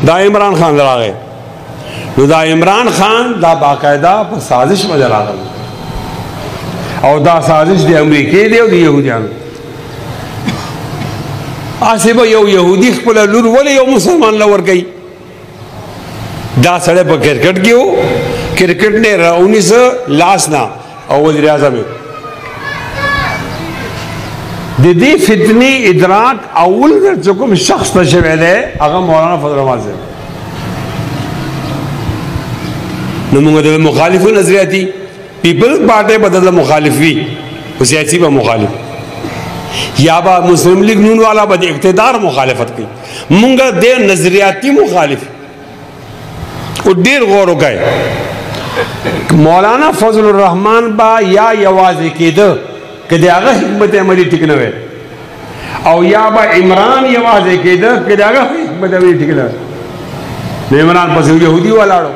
دا عمران خان راغی نو دا عمران خان دا باقاعده په سازش باندې راغلی او دا سازش د امریکې دی او د یهودیانو آسی به یو یهودی خپل لور ولې یو مسلمان له ورکوي دا سړی په کرکټ کې و کرکټ نه راونی سه لاس نه او وزیر اعظم د دې فتنې ادراک اول چې کوم شخص ته شوی دی هغه مولانا فضل الرحمن صاحب نو موږ د مخالفو نظریاتي پیپلز پارټي بدل مخالف وي او سیاسي به مخالف یا با مسلم لیگ نون والا به د اقتدار مخالفت کوي موږ د نظریاتي مخالف او ډیر غور وکړئ مولانا فضل الرحمن با یا یوازې کېده که د هغه حکمت عملي ټیک نه وي او یا با عمران یوازې کېده که د هغه حکمت عملي ټیک نه وي نو عمران پسې یهودي ولاړو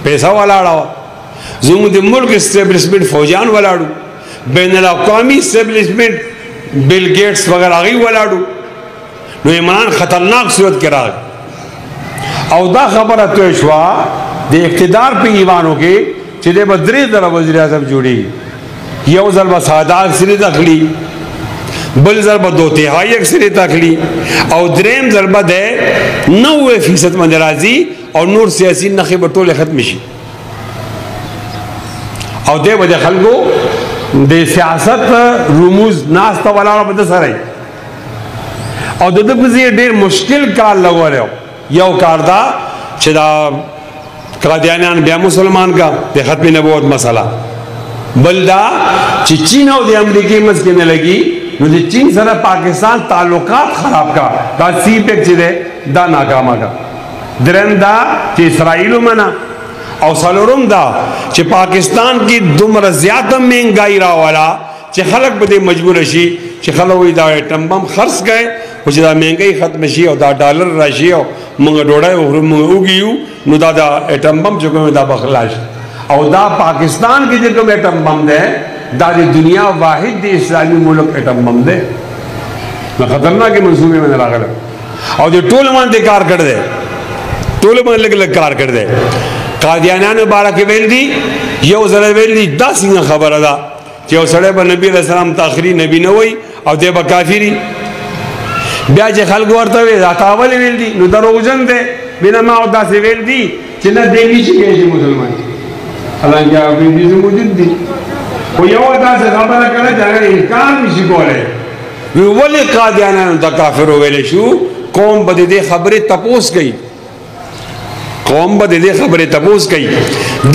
پیسہ ولاړو زموږ د ملک اسټیبلشمنٹ فوجان ولاړو بین الاقوامی اسټیبلشمنٹ بل گیټس وغیرہ هغوی ولاړو نو عمران خطرناک صورت کې راغی او دا خبره توی شوه د اقتدار په ایوانو کې چې دی به 3 ځله وزیر اعظم جوړېږي یو ځل به ساده اکثریت اخلي بل ځل به 2/3 اکثریت اخلي او دریم ځل به د 90% باندې راځي او نور سیاسي نخې به ټولې ختم شي او دی به د خلکو د سیاست رموز ناسته ولاړه به د سره او د ده پسې ډېر مشکل کار لګولی یو کار دا چې دا قادیانیان بیا مسلمان کا د ختم نبوت مسله بل دا چې چین او د امریکې منځ کې نه لګي نو د چین سره پاکستان تعلقات خراب کا دا سی پیک چې دی دا ناکامه کا درم دا چې اسرائیل ومنه او څلورم دا چې پاکستان کې دومره زیاته مهنګائی راولا چې خلک به دې مجبور شي چې خلک وایي دا ایټم بم خرڅ کړي خو چې دا مهنګائی ختم شي او دا ډالر راشي او موږ ډوډۍ وخورو موږ وږي نو دا ایټم بم چې کوم دا به خلاص او دا پاکستان کې چې کوم ایټم بم دی دا د دنیا واحد د اسلامي ملک ایټم بم دی نو خطرناک منصوبې باندې راغلی او د ټول باندې کار کړی دی ټول باندې لږ لږ کار کړی دی قادیانیانو باره کې ویل دي یو ځل ویل دي دا څنګه خبره ده چې یو سړی به نبي علیه السلام ته آخري نبي نه وایي او دی به کافري بیا چې خلکو ورته وایي دا تا ولې ویل دي نو دروغجن دی بنا ما او داسې ویل دي چې نه دی نشي کېدای مسلمان حالانکه هغه دې موجود دي خو یو داسې خبره کړه چې هغه انکار نشي کولی وی ولې قادیانیانو ته کافر وویلی شو قوم به د دې خبرې تپوس کوي قوم به د دې خبرې تپوس کوي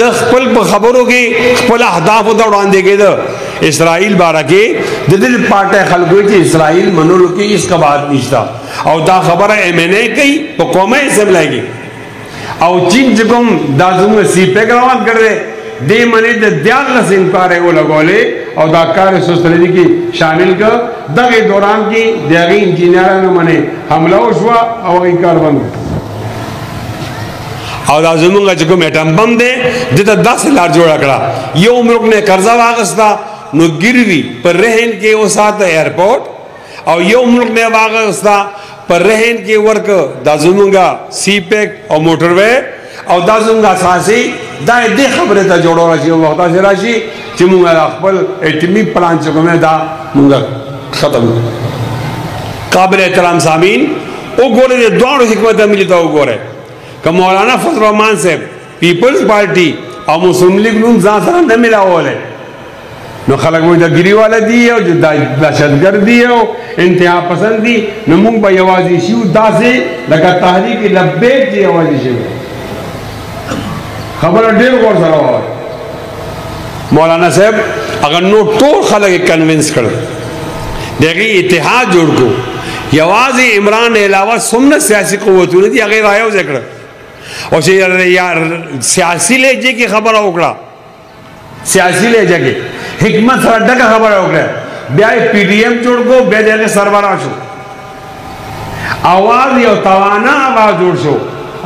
د خپل په خبرو کې خپل اهدافو ته وړاندې کېده اسرائیل باره کې د دې پارټۍ خلکو چې اسرائیل منلو کې هېڅ قباحت نشته او دا خبره MNA کوي په قومي اسمبلی کې او چین چې کوم دا زموږ CPEC روان کړی دې منې د 14 انکار یې ولګولې او دا کار یې سوسترلي کې شامل کړ دغه دوران کې د هغې انجینرانو منې حمله وشوه او هغې کار بند او دا زمونږ چې کوم ایټم بم دی دته داسې لار جوړه کړه یو ملک نه قرضه واخیسته نو ګروي پر رهن کې وساته ایرپورټ او یو ملک نه واخیسته پر رهن کې ورک دا زمونږ CPEC او موټروي او دا زمونږ اساسي دا دې خبره ته جوړول شي او وخت راشي چې موږ خپل ایټمی پلان چې کومه دا موږ ختم قابل احترام سامعین وګورئ د دوه حکمت عملی ته وګورئ که مولانا فضل الرحمن صاحب پیپلز پارٹی او مسلم لیگ نوم ځان سره نه ملاولی نو خلک وایي دا ګیري والا دي او دهشتګرد دي او انتها پسند دي نو موږ به یوازې شو داسې لکه تحریک لبیک چې یوازې شوی خبره ډېر غور سره ووایه مولانا صاحب اگر نو ټول خلک یې کنوینس کړل د هغې اتحاد جوړ کړو یوازې عمران علاوه څومره سیاسي قوتونه دي هغې رایوځای کړه او چې سیاسي لهجې کې خبره وکړه سیاسي لهجه کې حکمت سره ډکه خبره وکړه بیا یې PDM جوړ کړو بیا د هغې سربراہ شو اواز یو توانا اواز جوړ شو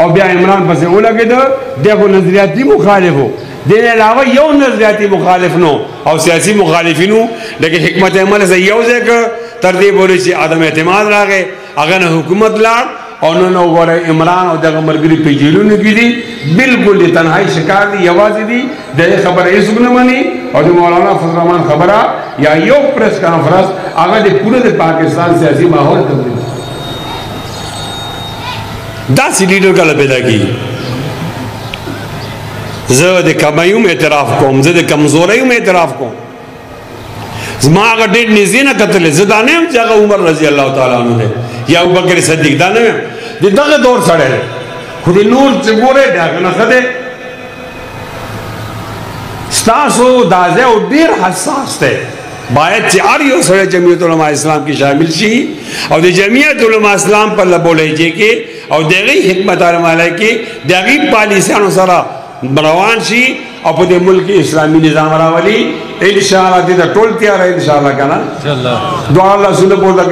او بیا عمران پسې ولګېده دی خو نظریاتي مخالف و دې علاوه یو نظریاتي مخالف نو او سیاسي مخالفینو لکه حکمت عمل سره یو ځای کړ تر دې پورې چې عدم اعتماد راغی هغه نه حکومت لاړ او نن وګوره عمران او دغه مرګري په جیلونو کې دي بالکل د تنهایی شکار دي یوازې دي د خبره هیڅ نه مني او د مولانا فضل الرحمن خبره یا یو پریس کانفرنس هغه د پوره د پاکستان سیاسي ماحول تبدیل داسې لیډر کله پیدا کیږي زه د کمیوم اعتراف کوم زه د کمزوریوم اعتراف کوم زما هغه ډېر نږدې نه کتلې زه دا نه یم چې هغه عمر رضی الله تعالی عنہ دی یا ابوبکر صدیق دا نه یم د دغه دور سړی دی خو د نور چې ګورې د هغه نه ښه دی ستاسو دا ځای او ډېر حساس دی باید چې هر یو سړی جمعیت علماء اسلام کې شامل شي او د جمعیت علماء اسلام په لبولهجې کې او د هغې حکمت عملی کې د هغې پالیسیانو سره روان شي او په دې ملک اسلامي نظام راولي انشاءالله دې ته ټول تیار انشاءالله کنه دعا الله سونه پورته